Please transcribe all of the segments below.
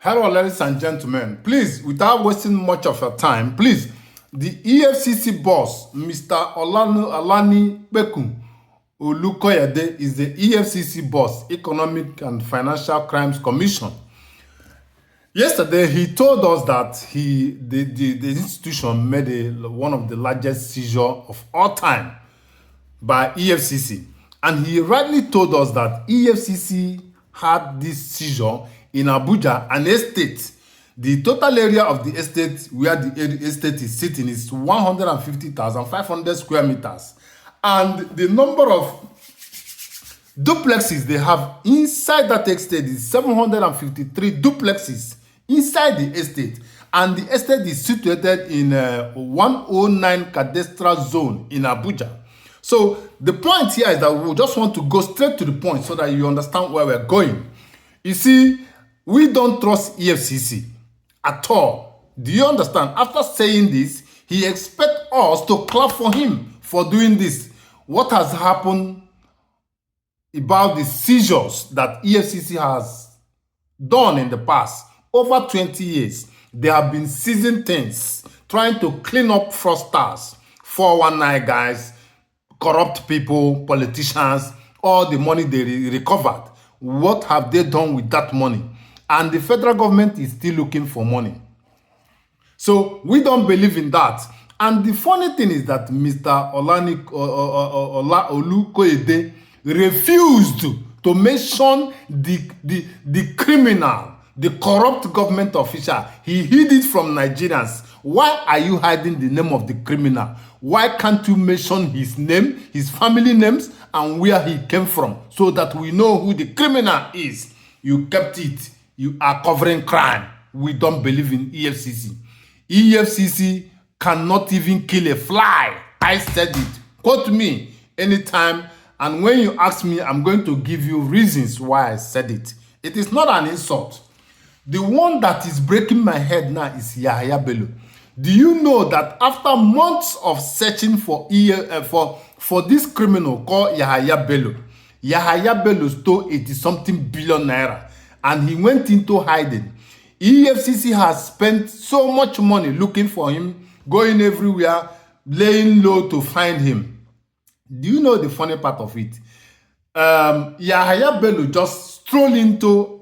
Hello, ladies and gentlemen. Please, without wasting much of your time, please, the EFCC boss, Mr. Olani Beku Olukoyede, is the EFCC boss, Economic and Financial Crimes Commission. Yesterday, he told us that the institution made one of the largest seizure of all time by EFCC. And he rightly told us that EFCC had this seizure in Abuja, an estate. The total area of the estate where the estate is sitting is 150,500 square meters. And the number of duplexes they have inside that estate is 753 duplexes inside the estate. And the estate is situated in 109 cadastral zone in Abuja. So the point here is that we just want to go straight to the point so that you understand where we're going. You see, we don't trust EFCC at all. Do you understand? After saying this, he expects us to clap for him for doing this. What has happened about the seizures that EFCC has done in the past? Over 20 years, they have been seizing things, trying to clean up fraudsters, 419 guys, corrupt people, politicians, all the money they recovered. What have they done with that money? And the federal government is still looking for money. So we don't believe in that. And the funny thing is that Mr. Olukoyede refused to mention the criminal, the corrupt government official. He hid it from Nigerians. Why are you hiding the name of the criminal? Why can't you mention his name, his family names, and where he came from so that we know who the criminal is? You kept it. You are covering crime. We don't believe in EFCC. EFCC cannot even kill a fly. I said it. Quote me anytime. And when you ask me, I'm going to give you reasons why I said it. It is not an insult. The one that is breaking my head now is Yahaya Bello. Do you know that after months of searching for this criminal called Yahaya Bello stole 80-something billion naira and he went into hiding. EFCC has spent so much money looking for him, going everywhere, laying low to find him. Do you know the funny part of it? Yahaya Bello just strolled into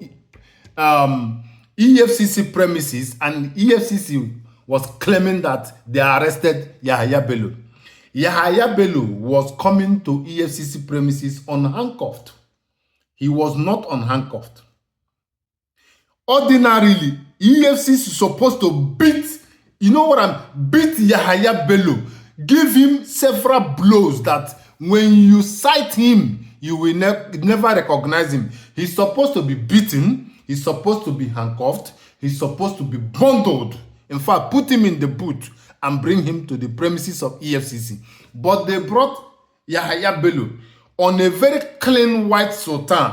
EFCC premises, and EFCC was claiming that they arrested Yahaya Bello. Yahaya Bello was coming to EFCC premises unhandcuffed. He was not unhandcuffed. Ordinarily, EFCC is supposed to beat Yahaya Bello, give him several blows that when you sight him, you will never recognize him. He's supposed to be beaten. He's supposed to be handcuffed. He's supposed to be bundled. In fact, put him in the boot and bring him to the premises of EFCC. But they brought Yahaya Bello on a very clean white sultan,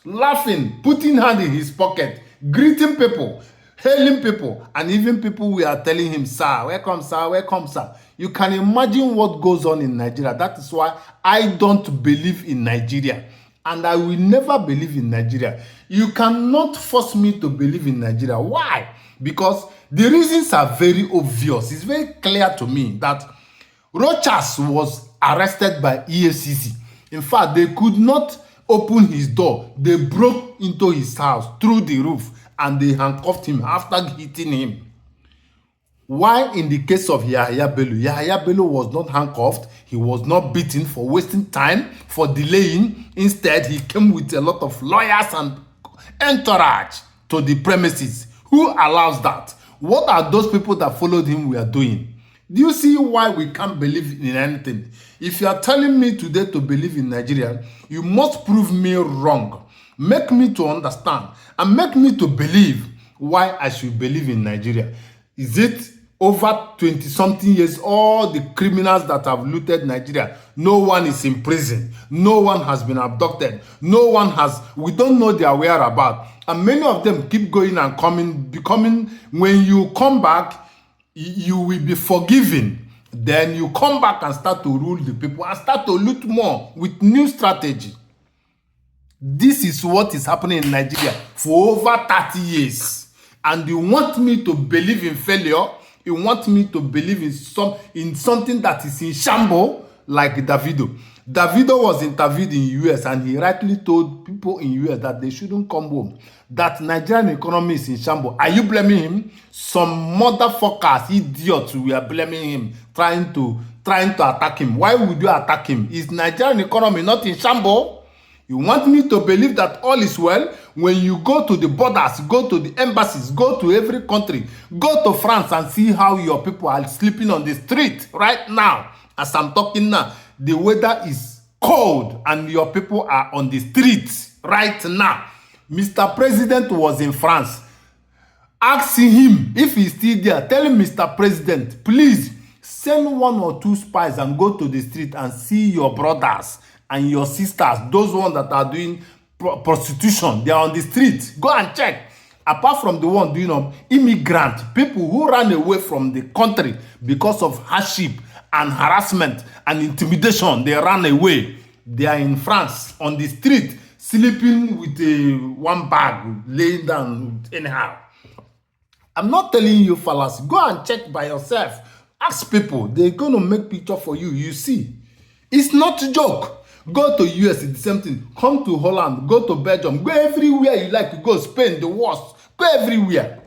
laughing, putting hand in his pocket, greeting people, hailing people, and even people we are telling him, sir, welcome, sir, welcome, sir. You can imagine what goes on in Nigeria. That is why I don't believe in Nigeria. And I will never believe in Nigeria. You cannot force me to believe in Nigeria. Why? Because the reasons are very obvious. It's very clear to me that Rochas was arrested by EFCC. In fact, they could not open his door. They broke into his house through the roof and they handcuffed him after hitting him. Why in the case of Yahaya Bello was not handcuffed, he was not beaten for wasting time, for delaying. Instead, he came with a lot of lawyers and entourage to the premises. Who allows that? What are those people that followed him were doing? Do you see why we can't believe in anything? If you are telling me today to believe in Nigeria, you must prove me wrong. Make me to understand and make me to believe why I should believe in Nigeria. Is it over 20-something years, all the criminals that have looted Nigeria, no one is in prison, no one has been abducted, we don't know their whereabouts, and many of them keep going and becoming, when you come back, you will be forgiven. Then you come back and start to rule the people and start to loot more with new strategy. This is what is happening in Nigeria for over 30 years. And you want me to believe in failure? You want me to believe in something that is in shambles like Davido? Davido was interviewed in US and he rightly told people in US that they shouldn't come home. That Nigerian economy is in shambles. Are you blaming him? Some motherfuckers, idiots, we are blaming him, trying to attack him. Why would you attack him? Is Nigerian economy not in shambles? You want me to believe that all is well? When you go to the borders, go to the embassies, go to every country, go to France and see how your people are sleeping on the street right now. As I'm talking now, the weather is cold and your people are on the streets right now. Mr. President was in France. Asking him if he's still there. Tell him, Mr. President, please send 1 or 2 spies and go to the street and see your brothers and your sisters, those ones that are doing prostitution. They are on the street. Go and check. Apart from the one doing immigrant, people who ran away from the country because of hardship and harassment and intimidation, they ran away. They are in France on the street, sleeping with one bag, laying down anyhow. I'm not telling you fellas, go and check by yourself. Ask people, they're going to make picture for you. You see, it's not a joke. Go to US, it's the same thing. Come to Holland, go to Belgium, go everywhere you like. Go Spain, the worst. Go everywhere.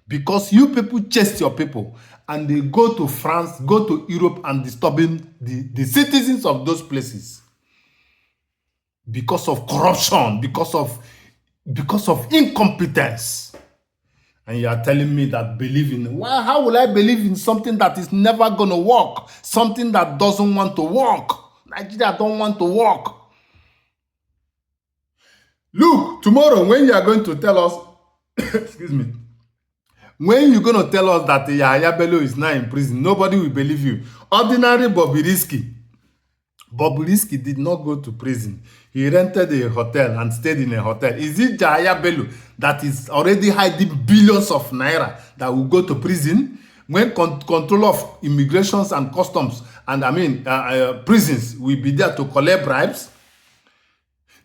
Because you people chase your people and they go to France, go to Europe and disturbing the citizens of those places. Because of corruption, because of incompetence. And you are telling me that believing, well, how will I believe in something that is never going to work? Something that doesn't want to work. Nigeria don't want to work. Look, tomorrow when you are going to tell us, excuse me, when you're going to tell us that Yahaya Bello is now in prison, nobody will believe you. Ordinary Bobrisky did not go to prison. He rented a hotel and stayed in a hotel. Is it Yahaya Bello that is already hiding billions of naira that will go to prison? When control of immigrations and customs and prisons will be there to collect bribes?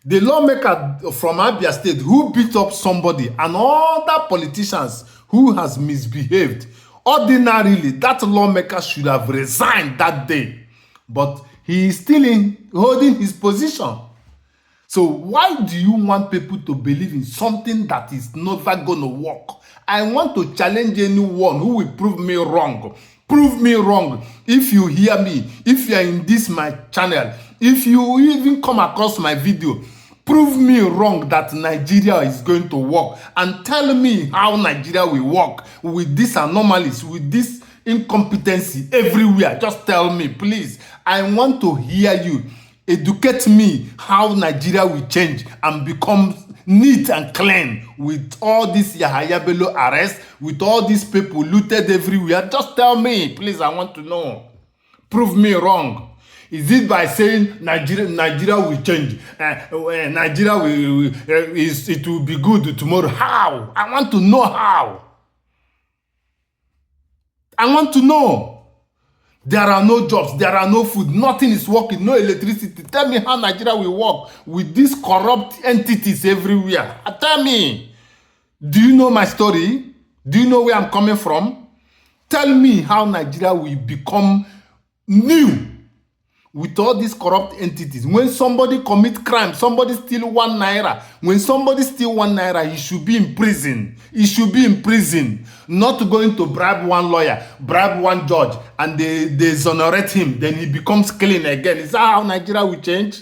The lawmaker from Abia State who beat up somebody and other politicians who has misbehaved, ordinarily that lawmaker should have resigned that day. But he is still holding his position. So why do you want people to believe in something that is never going to work? I want to challenge anyone who will prove me wrong. Prove me wrong. If you hear me, if you are in this my channel, if you even come across my video, prove me wrong that Nigeria is going to work. And tell me how Nigeria will work with these anomalies, with this incompetency everywhere. Just tell me, please. I want to hear you. Educate me how Nigeria will change and become neat and clean with all this Yahaya Bello arrest, with all these people looted everywhere. Just tell me, please. I want to know. Prove me wrong. Is it by saying Nigeria will change? Nigeria it will be good tomorrow. How? I want to know how. I want to know. There are no jobs, there are no food, nothing is working, no electricity. Tell me how Nigeria will work with these corrupt entities everywhere. Tell me. Do you know my story? Do you know where I'm coming from? Tell me how Nigeria will become new with all these corrupt entities. When somebody commit crime, somebody steal 1 naira. When somebody steal 1 naira, he should be in prison. He should be in prison. Not going to bribe one lawyer, bribe one judge, and they exonerate him. Then he becomes clean again. Is that how Nigeria will change?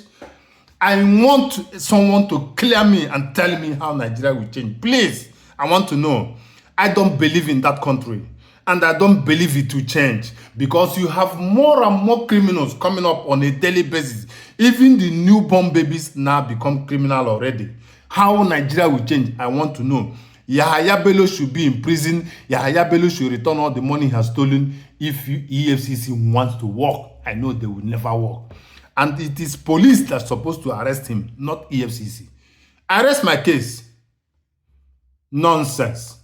I want someone to clear me and tell me how Nigeria will change. Please, I want to know. I don't believe in that country. And I don't believe it will change because you have more and more criminals coming up on a daily basis. Even the newborn babies now become criminal already. How Nigeria will change, I want to know. Yahaya Bello should be in prison. Yahaya Bello should return all the money he has stolen. If EFCC wants to work, I know they will never work. And it is police that's supposed to arrest him, not EFCC. Arrest my case. Nonsense.